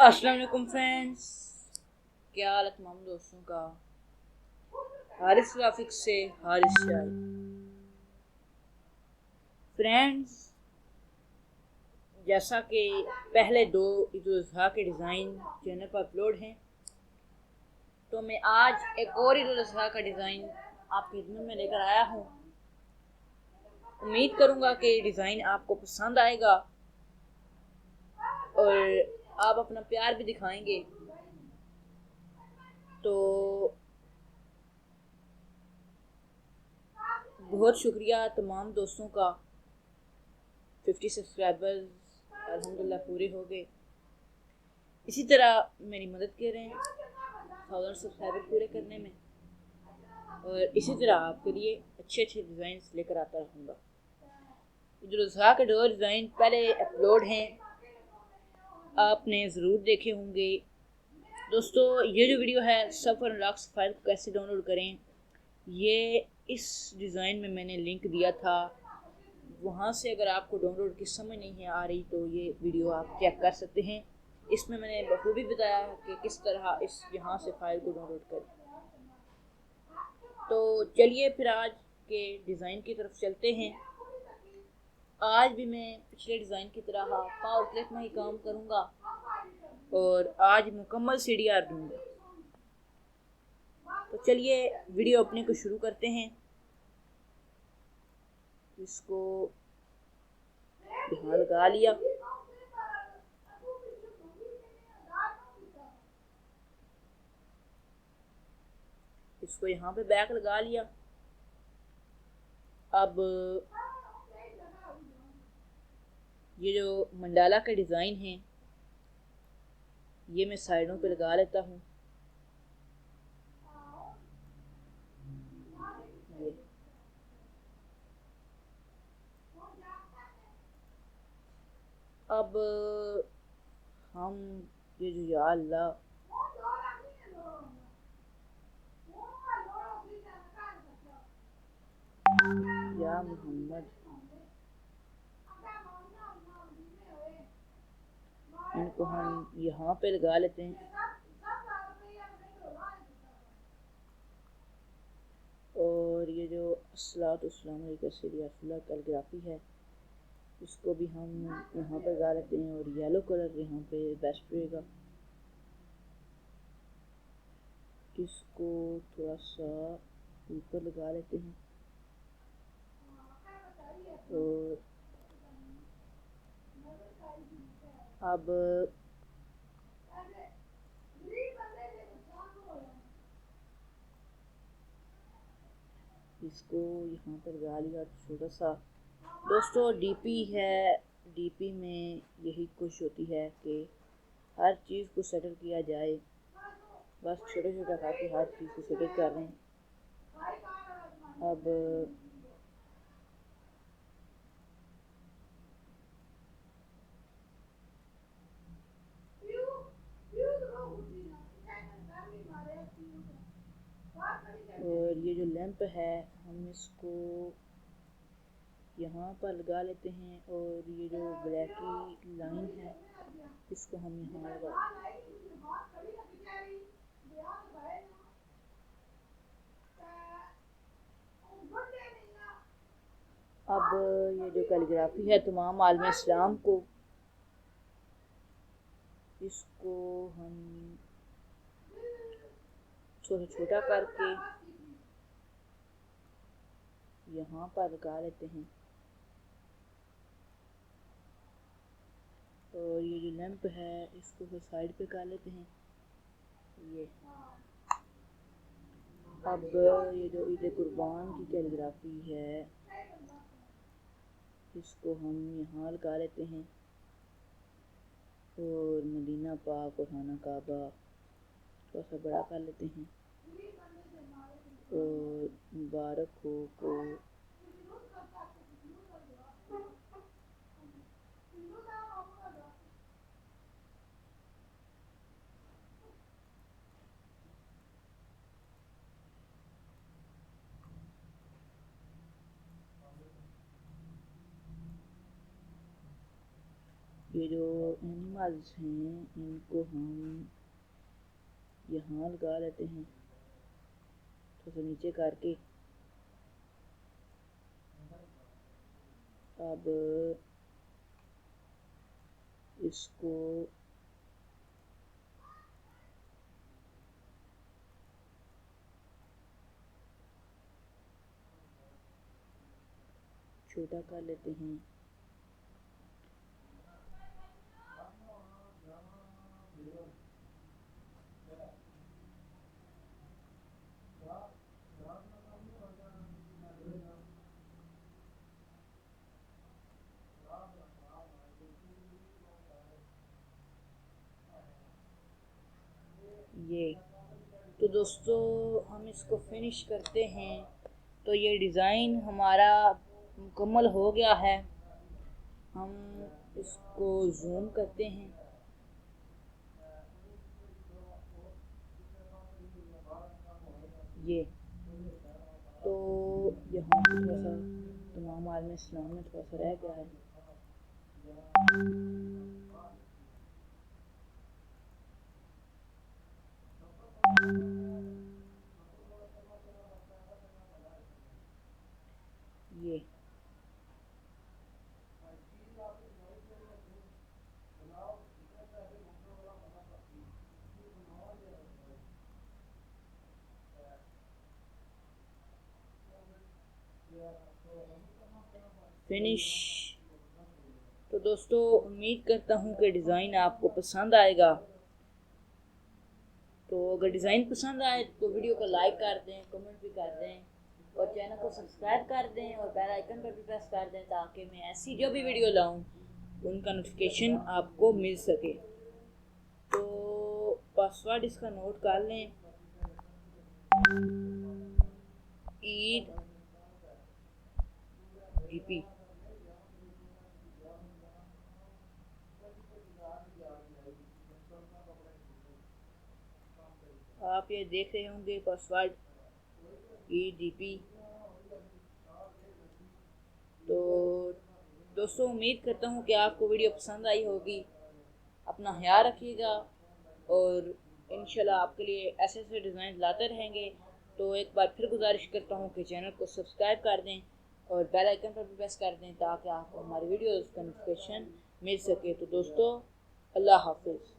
अस्सलाम वालेकुम फ्रेंड्स, क्या हाल है तमाम दोस्तों का। हारिस ग्राफिक्स से हारिस शाही। फ्रेंड्स, जैसा कि पहले दो ईद उल अज़हा के डिज़ाइन चैनल पर अपलोड हैं, तो मैं आज एक और ईद उल अज़हा का डिज़ाइन आपकी खिदमत में लेकर आया हूँ। उम्मीद करूँगा कि डिज़ाइन आपको पसंद आएगा और आप अपना प्यार भी दिखाएंगे। तो बहुत शुक्रिया तमाम दोस्तों का। 50 सब्सक्राइबर्स अल्हम्दुलिल्लाह पूरे हो गए। इसी तरह मेरी मदद करें 1000 सब्सक्राइबर पूरे करने में, और इसी तरह आपके लिए अच्छे अच्छे डिज़ाइन लेकर आता रहूँगा। ईद उल अज़हा के 2 डिज़ाइन पहले अपलोड हैं, आपने ज़रूर देखे होंगे। दोस्तों, ये जो वीडियो है सफ़र अनलॉक्स फाइल को कैसे डाउनलोड करें, ये इस डिज़ाइन में मैंने लिंक दिया था। वहाँ से अगर आपको डाउनलोड की समझ नहीं आ रही तो ये वीडियो आप चेक कर सकते हैं। इसमें मैंने बखूबी बताया कि किस तरह इस यहाँ से फाइल को डाउनलोड करें। तो चलिए फिर आज के डिज़ाइन की तरफ चलते हैं। आज भी मैं पिछले डिज़ाइन की तरह पावर क्लिप में ही काम करूँगा और आज मुकम्मल CDR दूँगा। तो चलिए वीडियो अपने को शुरू करते हैं। इसको यहाँ लगा लिया, इसको यहाँ पे बैक लगा लिया। अब ये जो मंडाला का डिज़ाइन है ये मैं साइडों पे लगा लेता हूँ। ये अब हम ये जो या अल्लाह या मोहम्मद, इनको हम यहाँ पे लगा लेते हैं। और ये जो अस्सलातु वस्सलाम अलैका सय्यिदी रसूलुल्लाह कैलीग्राफी है, इसको भी हम यहाँ पे लगा लेते हैं और येलो कलर यहाँ पे बेस्ट रहेगा। इसको थोड़ा सा ऊपर लगा लेते हैं और अब इसको यहाँ पर लगा लिया छोटा सा। दोस्तों, डीपी है, डीपी में यही कोशिश होती है कि हर चीज़ को सेटल किया जाए। बस छोटे छोटे करके हर चीज़ को सेटल कर रहे हैं। अब और ये जो लैंप है हम इसको यहाँ पर लगा लेते हैं और ये जो ब्लैक की लाइन है इसको हम यहाँ लगा। अब ये जो कैलीग्राफी है तमाम आलम इस्लाम को, इसको हम छोटा छोटा करके यहाँ पर लगा लेते हैं। और ये जो लैंप है इसको फिर साइड पे कर लेते हैं। ये अब ये जो ईद कुर्बान की कैलीग्राफी है इसको हम यहाँ लगा लेते हैं और मदीना पाक और खाना काबा थोड़ा सा बड़ा कर लेते हैं और मुबारक हो को ये जो एनिमल्स हैं इनको हम यहाँ लगा लेते हैं, थोड़ा सा नीचे करके। अब इसको छोटा कर लेते हैं। ये तो दोस्तों हम इसको फिनिश करते हैं। तो ये डिज़ाइन हमारा मुकम्मल हो गया है। हम इसको जूम करते हैं। ये तो यहाँ पे थोड़ा सा तमाम आलम इस्लाम में थोड़ा सा रह गया है। ये फिनिश। तो दोस्तों उम्मीद करता हूँ कि डिज़ाइन आपको पसंद आएगा। तो अगर डिज़ाइन पसंद आए तो वीडियो को लाइक कर दें, कमेंट भी कर दें और चैनल को सब्सक्राइब कर दें और बेल आइकन पर भी प्रेस कर दें ताकि मैं ऐसी जो भी वीडियो लाऊं उनका नोटिफिकेशन आपको मिल सके। तो पासवर्ड इसका नोट कर लें, ईद जीपी। आप ये देख रहे होंगे पासवर्ड ईडीपी। तो दोस्तों उम्मीद करता हूँ कि आपको वीडियो पसंद आई होगी। अपना ख्याल रखिएगा और इंशाल्लाह आपके लिए ऐसे ऐसे डिज़ाइन लाते रहेंगे। तो एक बार फिर गुजारिश करता हूँ कि चैनल को सब्सक्राइब कर दें और बेल आइकन पर भी प्रेस कर दें ताकि आपको हमारी वीडियोज़ का नोटिफिकेशन मिल सके। तो दोस्तों अल्लाह हाफिज़।